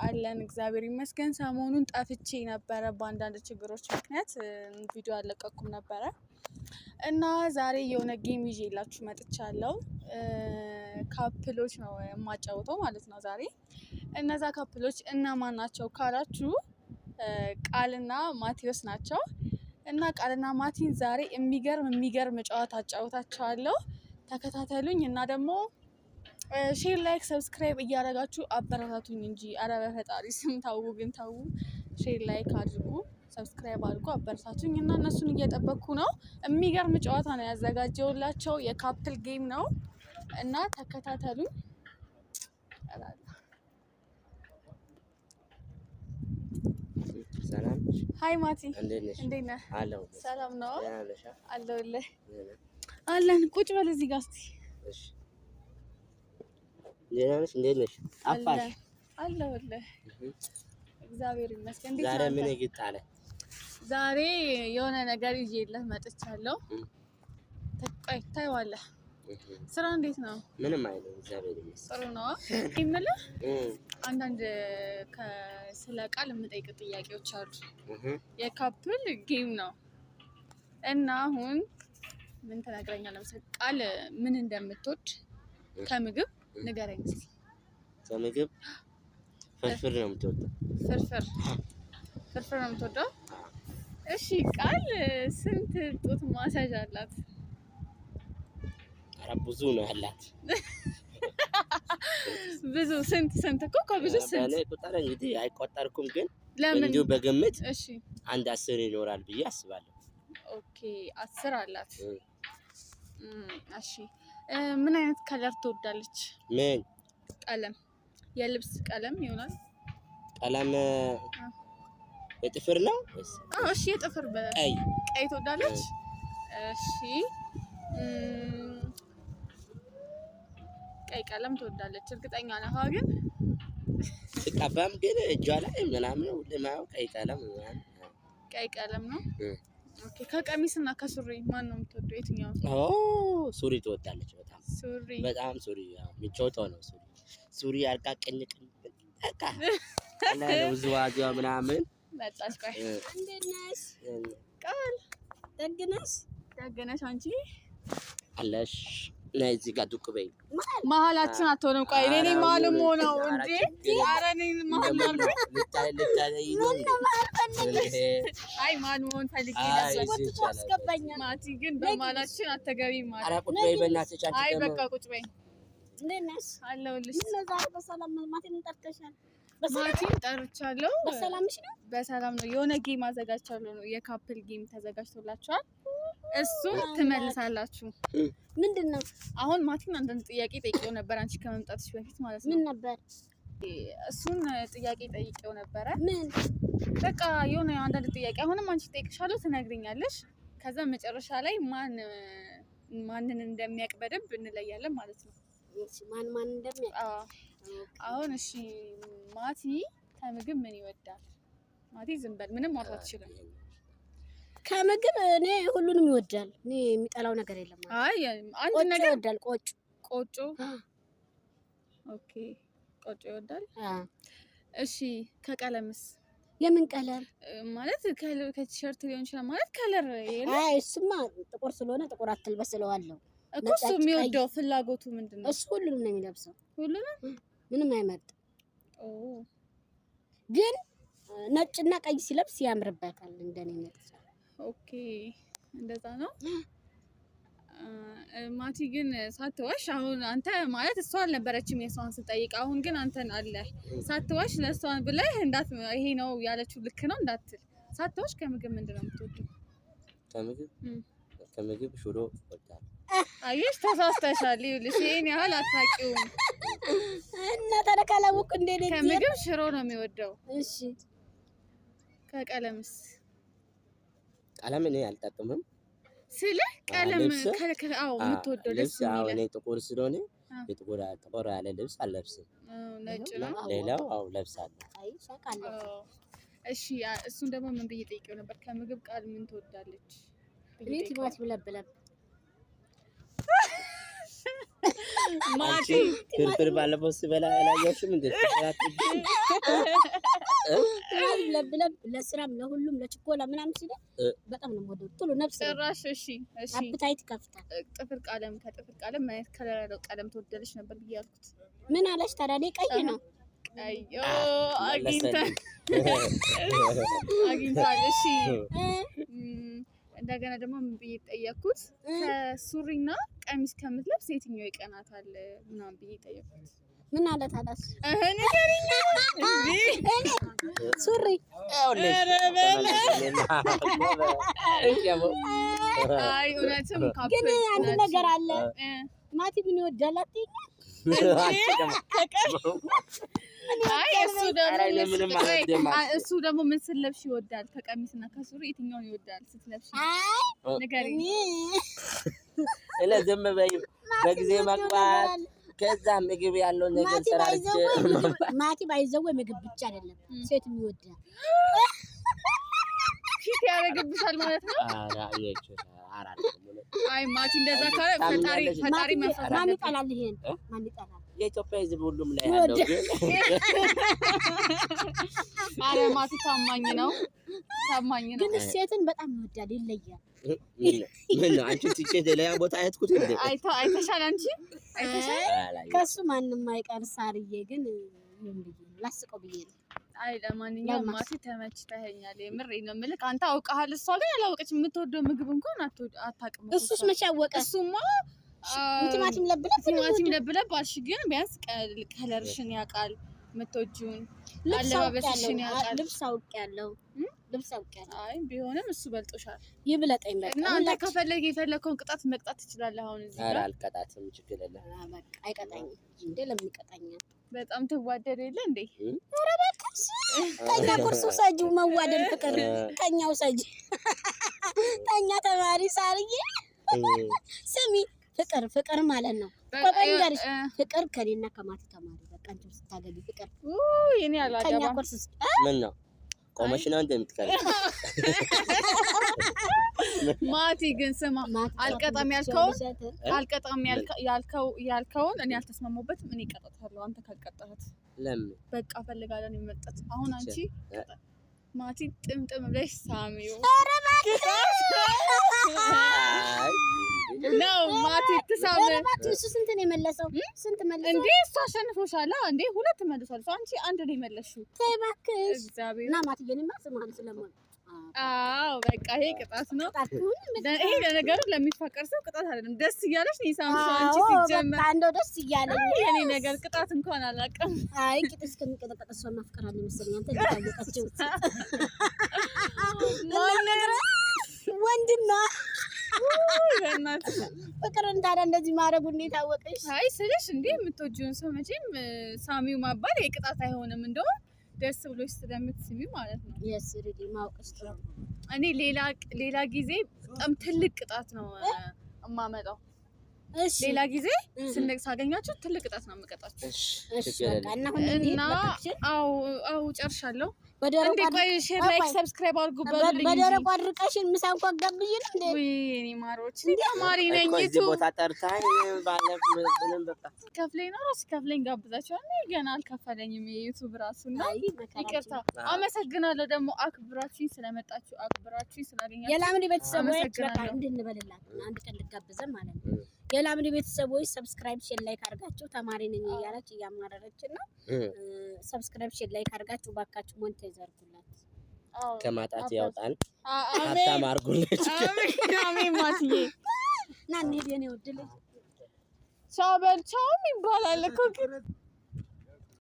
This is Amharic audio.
አለን እግዚአብሔር ይመስገን። ሰሞኑን ጠፍቼ ነበረ በአንዳንድ ችግሮች ምክንያት ቪዲዮ አለቀኩም ነበረ እና ዛሬ የሆነ ጌም ይዤላችሁ መጥቻለሁ። ካፕሎች ነው የማጫውተው ማለት ነው ዛሬ። እነዛ ካፕሎች እነማን ናቸው ካላችሁ ቃልና ማቴዎስ ናቸው። እና ቃልና ማቲን ዛሬ የሚገርም ጨዋታ አጫውታቸዋለሁ። ተከታተሉኝ እና ደግሞ ሼር ላይክ ሰብስክራይብ እያደረጋችሁ አበረታቱኝ እንጂ ኧረ በፈጣሪ ስም ተው ግን ተው። ሼር ላይክ አድርጉ ሰብስክራይብ አድርጉ አበረታቱኝ እና እነሱን እየጠበቅኩ ነው። የሚገርም ጨዋታ ነው ያዘጋጀውላቸው የካፕል ጌም ነው እና ተከታተሉኝ። ሰላም ሃይ ማቲ እንዴት ነህ? ሰላም ነው አለሁልህ። አለን ቁጭ በል እዚህ ጋር እስኪ። እሺ ደህና ነሽ? እንዴት ነሽ? አፋሽ አለሁልህ እግዚአብሔር ይመስገን። እንዴት ዛሬ ምን ይግጣለ? ዛሬ የሆነ ነገር ይዤልህ መጥቻለሁ። ታይዋለህ። ስራ እንዴት ነው? ምንም አይደለም እግዚአብሔር ይመስገን። ጥሩ ነው። ይመለህ አንዳንድ ስለ ቃል የምጠይቅ ጥያቄዎች አሉ። የካፕል ጌም ነው እና አሁን ምን ትነግረኛለህ መሰለህ? ቃል ምን እንደምትወድ ከምግብ ንገረኝ እስኪ። ከምግብ ፍርፍር ነው የምትወደው? ፍርፍር ነው የምትወደው? እሺ ቃል ስንት ጡት ማሳጅ አላት? ኧረ ብዙ ነው ያላት። ብዙ ስንት እኮ ከብዙ ስንት? እኔ ቁጥር እንግዲህ አይቆጠርኩም ግን ለምን እንዲሁ በግምት እሺ አንድ 10 ይኖራል ብዬ አስባለሁ። ኦኬ 10 አላት። እሺ ምን አይነት ከለር ትወዳለች? ምን ቀለም? የልብስ ቀለም ይሆናል። ቀለም የጥፍር ነው? እሺ የጥፍር ቀይ ትወዳለች። እሺ ቀይ ቀለም ትወዳለች እርግጠኛ ነህ? ግን ትቀባም ግን እጇ ላይ ምናምን ለማው ቀይ ቀለም ነው። ኦኬ ከቀሚስና ከሱሪ ማን ነው የምትወደው? የትኛው? ሱሪ ትወዳለች በጣም። በጣም ሱሪ ምቾቷ ነው ሱሪ አርጋ ቀኝ በቃ እና ውዝዋዜዋ ምናምን መጣች። ቆይ እንዴት ነሽ ቃል? ደግነሽ አንቺ አለሽ ነይ እዚህ ጋር ዱቅ በይ። መሀላችን አትሆንም። ቆይ እኔ መሀልም ሆነው እንዴ? ኧረ እኔ መሀል አልኩኝ። አይ ማን መሆን ፈልጌ ነው። ማቲ ግን በመሀላችን አትገቢም ማለት። ኧረ ቁጭ በይ በእናትሽ። አይ በቃ ቁጭ በይ። እንዴት ነሽ? አለሁልሽ። በሰላም ማቲን ጠርተሻል? ማቲን ጠርቻለሁ። በሰላምሽ ነው? በሰላም ነው። የሆነ ጌም አዘጋጅቻለሁ ነው የካፕል ጌም ተዘጋጅቶላችኋል። እሱን ትመልሳላችሁ። ምንድነው? አሁን ማቲን አንዳንድ ጥያቄ ጠይቄው ነበር አንቺ ከመምጣትሽ በፊት ማለት ነው። ምን ነበር? እሱን ጥያቄ ጠይቄው ነበረ። ምን? በቃ የሆነ አንዳንድ ጥያቄ አሁንም አንቺ ጠይቅሻለሁ ትነግሪኛለሽ። ከዛ መጨረሻ ላይ ማንን እንደሚያውቅ በደንብ እንለያለን ማለት ነው። እሺ ማን እንደሚያውቅ? አሁን እሺ ማቲ ከምግብ ምን ይወዳል? ማቲ ዝም በል ምንም ማውራት ትችላለህ። ከምግብ እኔ ሁሉንም ይወዳል። እኔ የሚጠላው ነገር የለም ማለት። አይ አንድ ነገር ይወዳል። ቆጮ። ኦኬ ቆጮ ይወዳል። እሺ ከቀለምስ? የምን ቀለም ማለት? ከቲሸርት ሊሆን ይችላል ማለት ከለር የለም። አይ እሱማ ጥቁር ስለሆነ ጥቁር አትልበስ እለዋለሁ እኮ። እሱ የሚወደው ፍላጎቱ ምንድነው? እሱ ሁሉንም ነው የሚለብሰው። ሁሉንም ምንም አይመርጥም። ግን ነጭና ቀይ ሲለብስ ያምርበታል እንደኔ ነጭ። ኦኬ እንደዛ ነው። ማቲ ግን ሳትዋሽ አሁን አንተ ማለት እሷ አልነበረችም የሷን ስጠይቅ፣ አሁን ግን አንተን አለ ሳትዋሽ ለሷን ብለህ ይሄ ነው ያለችው ልክ ነው እንዳትል። ሳትዋሽ ከምግብ ምንድነው የምትወደው? ከምግብ ሽሮ ወጣ። አየሽ ተሳስተሻል። ይኸውልሽ ይሄን ያህል አታውቂውም እና ተረካላውቅ እንዴት ነው? ከምግብ ሽሮ ነው የሚወደው። እሺ ከቀለምስ? ቀለም እኔ አልጠቀምም። ስለ ቀለም የምትወደው ደስ የሚለው? እኔ ጥቁር ስለሆነ ጥቁር ያለ ልብስ አልለብስም። ነጭ ነው ሌላው ለብሳለሁ። አይ ሻቃለሁ። እሺ እሱን ደግሞ ምን ብዬ ጠይቄው ነበር? ከምግብ ቃል ምን ትወዳለች? እኔ ቲማቲም ለብለብ ማቲ ፍርፍር ባለፈው ስበላ ያላየሽም እንዴ? ለብለብ ለስራም ለሁሉም ለችኮላ ምናምን ሲል በጣም ነው የምወደው። ጥሩ ነፍስ ጭራሽ። እሺ አፕታይት ይከፍታል። ጥፍር ቀለም ማየት ከለር ያለው ቀለም ትወደለሽ ነበር ብዬ ያልኩት ምን አለሽ ታዲያ? እኔ ቀይ ነው። ቀዮ አግኝታል። እሺ እንደገና ደግሞ ምን ብዬ ጠየቅኩት? ከሱሪና ቀሚስ ከምትለብስ የትኛው ይቀናታል ምናምን ብዬ ጠየቅኩት። ምን አለ ታዲያ? ሱሪ አይ እውነትም ግን አንድ ነገር አለ። ማቲ ምን ይወዳል አትይኝ? እሱ ደግሞ ምን ስትለብሽ ይወዳል? ከቀሚስና ከሱሪ የትኛውን ይወዳል ስትለብሽ? ንገሪኝ። ዝም በይ። በጊዜ መግባት ከዛ ምግብ ያለው ነገር ሰራርቼ ማቲ ባይዘው ምግብ ብቻ አይደለም ሴት ይወዳል። ፊት ያደርግብሻል ማለት ነው። አይ ማቲ እንደዛ ካለ ፈጣሪ መፍራት ማን ይጠላል? ይሄን ማን ይጠላል? የኢትዮጵያ ሕዝብ ሁሉም ላይ ያለው ግን አረ ማቲ ታማኝ ነው። ግን ሴትን በጣም ይወዳል። ይለያል። ምን ነው አንቺ ትቼ ሌላ ቦታ አይተኩት እንዴ? አይተሻል አንቺ አይተሻል። ከሱ ማንንም አይቀር። ሳርዬ ግን ምን ብዬ ላስቀው ብዬ ነው። አይ ለማንኛውም ማቲ ተመችተኸኛል። የምሬን ነው የምልህ። አንተ አውቀሃል፣ እሷ ግን ያላወቀች። የምትወደው ምግብ እንኳን አታውቅም። እሱስ መቼ አወቀ? እሱማ ቲማቲም ለብለብ አልሽ፣ ግን ቢያንስ ከለርሽን ያውቃል፣ የምትወጂውን አለባበስሽን ያውቃል። ልብስ አውቄያለሁ። አይ ቢሆንም እሱ በልጦሻል። ይብለጠኝ በቃ። እና አንተ ከፈለግ የፈለከውን ቅጣት መቅጣት ትችላለህ። አሁን እዚህ ጋር አልቀጣትም፣ ችግር የለም። በቃ አይቀጣኝም እንዴ? ለምን ይቀጣኛል? በጣም ትዋደድ የለ እንዴ? ኧረ እባክሽ ከኛ ቁርሱ ሰጁ መዋደድ ፍቅር ከኛው ሰጂ ከኛ ተማሪ ሳርዬ ስሚ፣ ፍቅር ማለት ነው። ቆንጆ ፍቅር ከኔና ከማቲ ተማሪ በቃ አንቺ ስታገቢ ፍቅር የኔ አላዳባ ከኛ ቁርስ ምን ነው ቆመሽ ነው እንደምትከለ ማቲ ግን ስማ፣ አልቀጣም ያልከውን እኔ አልተስማማሁበትም። እኔ እቀጣታለሁ አንተ ካልቀጣት። ለምን በቃ ፈልጋለን የመጣት አሁን አንቺ ማቲ ጥምጥም ብለሽ ሳሚው ነው ማቲ ትሳብ እሱ ስንት ነው የመለሰው? ስንት መለሰው እንዴ? እሱ አሸንፎሻል እንዴ? ሁለት መልሷል። አንቺ አንድ ነው የመለስሽው። ተይ እባክሽ እግዚአብሔር እና ማቲ የኔማ ስማን ስለማን አዎ በቃ ይሄ ቅጣት ነው። ይሄ ለነገሩ ለሚፈቀር ሰው ቅጣት አይደለም። ደስ እያለሽ ነው ሳምሽ አንቺ ሲጀመር እንደው ደስ እያለኝ የኔ ነገር ቅጣት እንኳን አላውቅም። አይ ቅጥ እስከሚቀጠቀጥ እሷ ማፍቀር አለ መሰለኝ። አንተ ልታወቀችው ወንድና ፍቅር እንዳለ እንደዚህ ማድረጉ እንዴት አወቀሽ? አይ ስልሽ እንዴ የምትወጂውን ሰው መቼም ሳሚው ማባል የቅጣት አይሆንም። እንደው ደስ ብሎሽ ስለምትስሚ ማለት ነው። የስ ሪዲ ማውቀስ ጥሩ። እኔ ሌላ ጊዜ በጣም ትልቅ ቅጣት ነው እማመጣው። እሺ ሌላ ጊዜ ስንቅ ሳገኛችሁ ትልቅ ቅጣት ነው የምቀጣችሁ። እሺ እና አው ጨርሻለሁ። በደረቁ ቆይ ሼር ላይክ ሰብስክራይብ አድርጉ። በደረቁ አድርቀሽን ምሳ እንኳን ጋብዥን እንዴ? ወይ እኔ ማሮች ተማሪ ነኝ። እዚህ ቦታ ጠርታኝ ባለፍ ምንም በቃ ከፍለኝ ነው ራስ ከፍለኝ ጋብዛችኋል። እኔ ገና አልከፈለኝም የዩቲዩብ ራሱና ይቅርታ። አመሰግናለሁ ደግሞ አክብራችሁኝ ስለመጣችሁ አክብራችሁኝ ስላገኛችሁ የላምዲ ቤተሰቦች በቃ እንድንበልላት አንድ ቀን ልጋብዘን ማለት ነው። የላምዲ ቤተሰቦች ሰብስክራይብ ሼር ላይክ አድርጋችሁ ተማሪ ነኝ እያለች እያማረረችን ነው። ሰብስክራይብ ሼር ላይክ አድርጋችሁ ባካችሁ ሞኔታይዝ አድርጉላት። ከማጣት ያውጣን። ሀብታም አድርጉልኝ። አሜን ማትዬ እና እንሂድ የኔ ውድ ልጅ። ቻው በል ቻው ይባላል እኮ